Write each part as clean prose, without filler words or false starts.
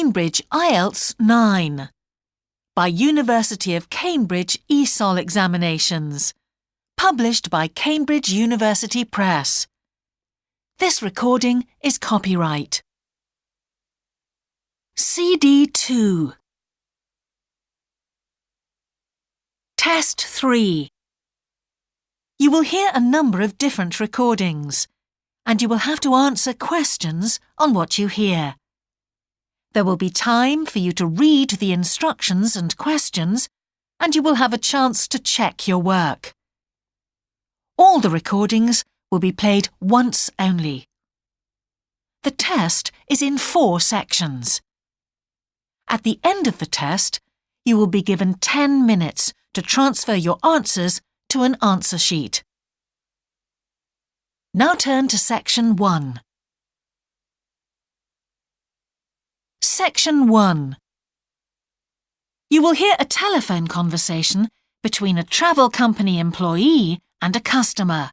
Cambridge IELTS 9 by University of Cambridge ESOL Examinations, published by Cambridge University Press. This recording is copyright. CD 2. Test 3. You will hear a number of different recordings, and you will have to answer questions on what you hear. There will be time for you to read the instructions and questions, and you will have a chance to check your work. All the recordings will be played once only. The test is in 4 sections. At the end of the test, you will be given 10 minutes to transfer your answers to an answer sheet. Now turn to Section 1. Section 1. You will hear a telephone conversation between a travel company employee and a customer.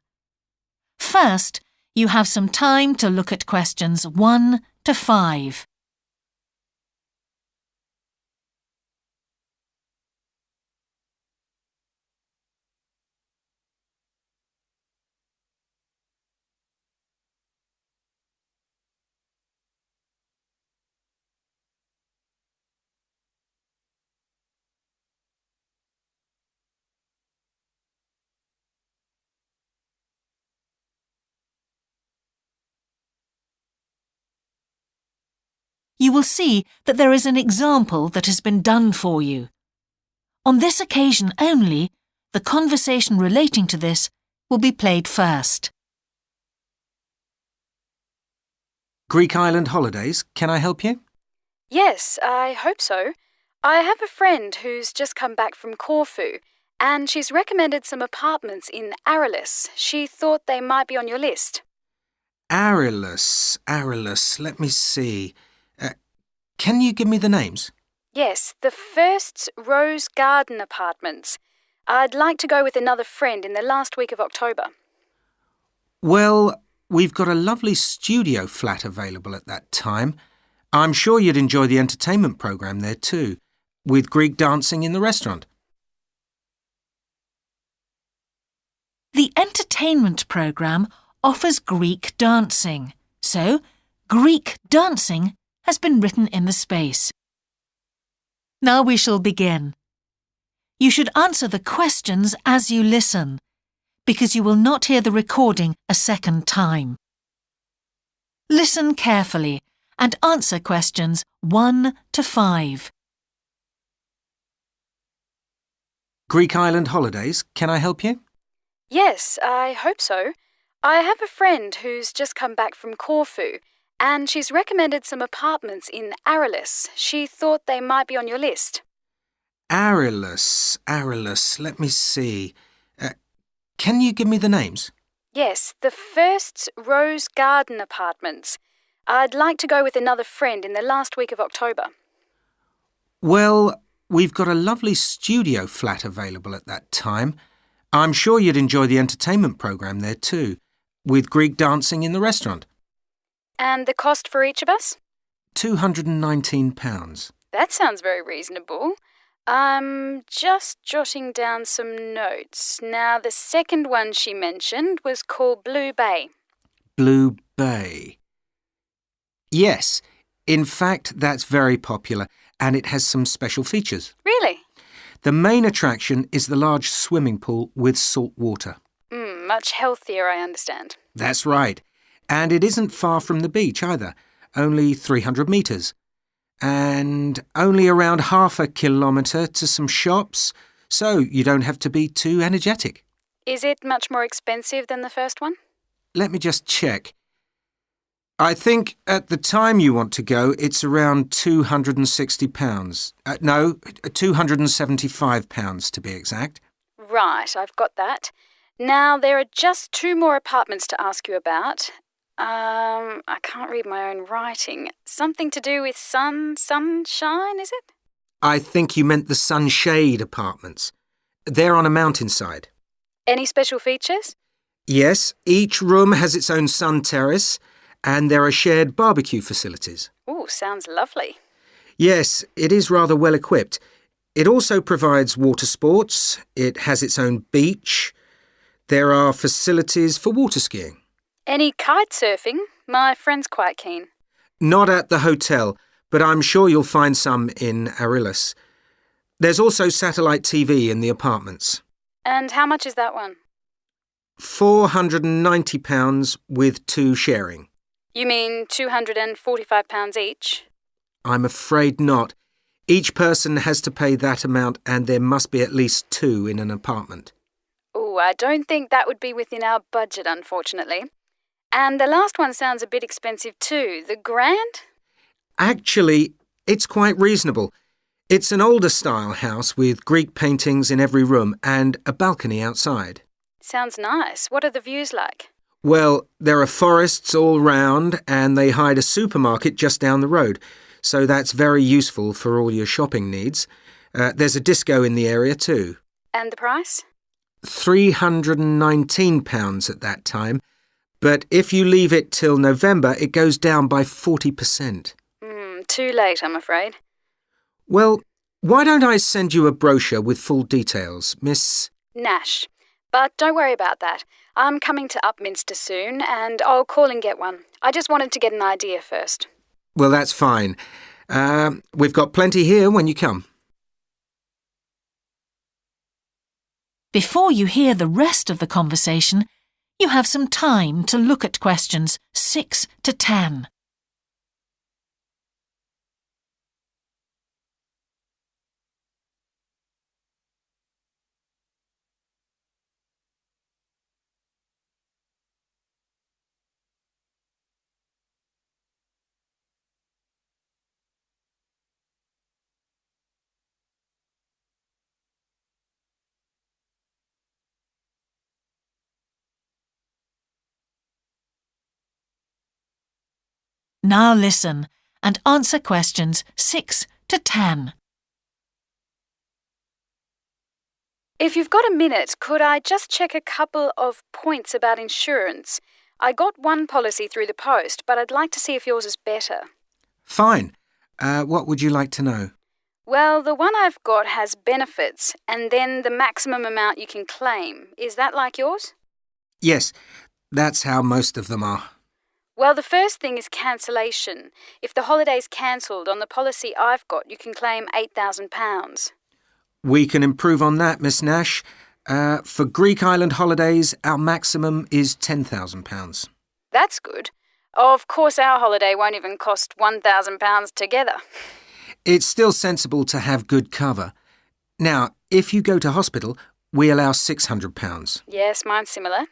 First, you have some time to look at questions 1 to 5. You will see that there is an example that has been done for you. On this occasion only, the conversation relating to this will be played first. Greek island holidays, can I help you? Yes, I hope so. I have a friend who's just come back from Corfu, and she's recommended some apartments in Arelis. She thought they might be on your list. Arelis, let me see. Can you give me the names? Yes, the first's Rose Garden Apartments. I'd like to go with another friend in the last week of October. Well, we've got a lovely studio flat available at that time. I'm sure you'd enjoy the entertainment programme there too, with Greek dancing in the restaurant. The entertainment programme offers Greek dancing, so Greek dancing has been written in the space. Now we shall begin. You should answer the questions as you listen, because you will not hear the recording a second time. Listen carefully and answer questions 1 to 5. Greek island holidays, can I help you? Yes, I hope so. I have a friend who's just come back from Corfu, and she's recommended some apartments in Arelis. She thought they might be on your list. Arelis, let me see. Can you give me the names? Yes, the first's Rose Garden Apartments. I'd like to go with another friend in the last week of October. Well, we've got a lovely studio flat available at that time. I'm sure you'd enjoy the entertainment programme there too, with Greek dancing in the restaurant. And the cost for each of us? £219. That sounds very reasonable. I'm just jotting down some notes. Now, the second one she mentioned was called Blue Bay. Blue Bay. Yes, in fact, that's very popular, and it has some special features. Really? The main attraction is the large swimming pool with salt water. Much healthier, I understand. That's right. And it isn't far from the beach either, only 300 metres. And only around half a kilometre to some shops, so you don't have to be too energetic. Is it much more expensive than the first one? Let me just check. I think at the time you want to go, it's around £260. No, £275 to be exact. Right, I've got that. Now, there are just 2 more apartments to ask you about. I can't read my own writing. Something to do with sunshine, is it? I think you meant the Sunshade Apartments. They're on a mountainside. Any special features? Yes, each room has its own sun terrace, and there are shared barbecue facilities. Ooh, sounds lovely. Yes, it is rather well equipped. It also provides water sports. It has its own beach. There are facilities for water skiing. Any kite surfing? My friend's quite keen. Not at the hotel, but I'm sure you'll find some in Arillis. There's also satellite TV in the apartments. And how much is that one? £490 with 2 sharing. You mean £245 each? I'm afraid not. Each person has to pay that amount and there must be at least 2 in an apartment. Oh, I don't think that would be within our budget, unfortunately. And the last one sounds a bit expensive too. The Grand? Actually, it's quite reasonable. It's an older style house with Greek paintings in every room and a balcony outside. Sounds nice. What are the views like? Well, there are forests all round and they hide a supermarket just down the road, so that's very useful for all your shopping needs. There's a disco in the area too. And the price? £319 at that time, but if you leave it till November, it goes down by 40%. Too late, I'm afraid. Well, why don't I send you a brochure with full details, Miss... Nash. But don't worry about that. I'm coming to Upminster soon and I'll call and get one. I just wanted to get an idea first. Well, that's fine. We've got plenty here when you come. Before you hear the rest of the conversation, you have some time to look at questions 6 to 10. Now listen and answer questions 6 to 10. If you've got a minute, could I just check a couple of points about insurance? I got one policy through the post, but I'd like to see if yours is better. Fine. What would you like to know? Well, the one I've got has benefits and then the maximum amount you can claim. Is that like yours? Yes, that's how most of them are. Well, the first thing is cancellation. If the holiday's cancelled on the policy I've got, you can claim £8,000. We can improve on that, Miss Nash. For Greek island holidays, our maximum is £10,000. That's good. Of course, our holiday won't even cost £1,000 together. It's still sensible to have good cover. Now, if you go to hospital, we allow £600. Yes, mine's similar.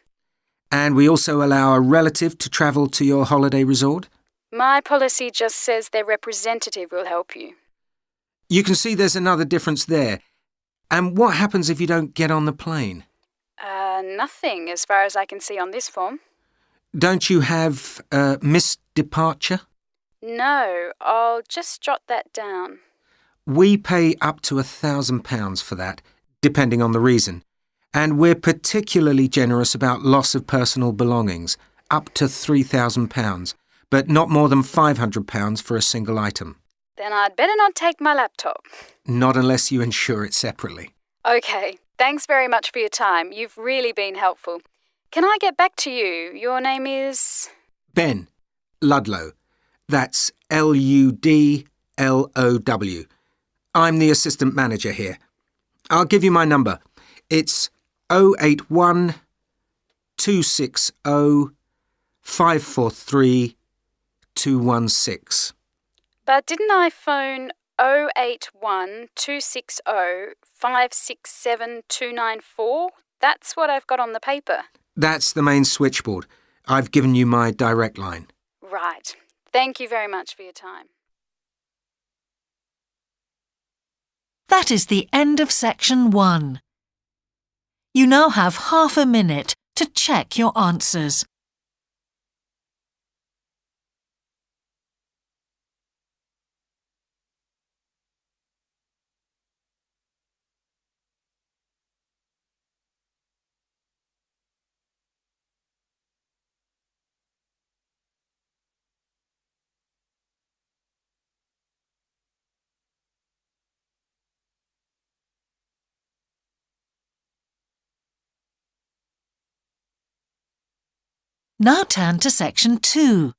And we also allow a relative to travel to your holiday resort. My policy just says their representative will help you. You can see there's another difference there. And what happens if you don't get on the plane? Nothing as far as I can see on this form. Don't you have missed departure? No, I'll just jot that down. We pay up to £1,000 for that, depending on the reason. And we're particularly generous about loss of personal belongings, up to £3,000, but not more than £500 for a single item. Then I'd better not take my laptop. Not unless you insure it separately. OK, thanks very much for your time. You've really been helpful. Can I get back to you? Your name is... Ben Ludlow. That's Ludlow. I'm the assistant manager here. I'll give you my number. It's 081 260 543 216. But didn't I phone 081 260 567 294? That's what I've got on the paper. That's the main switchboard. I've given you my direct line. Right. Thank you very much for your time. That is the end of section 1. You now have half a minute to check your answers. Now turn to section 2.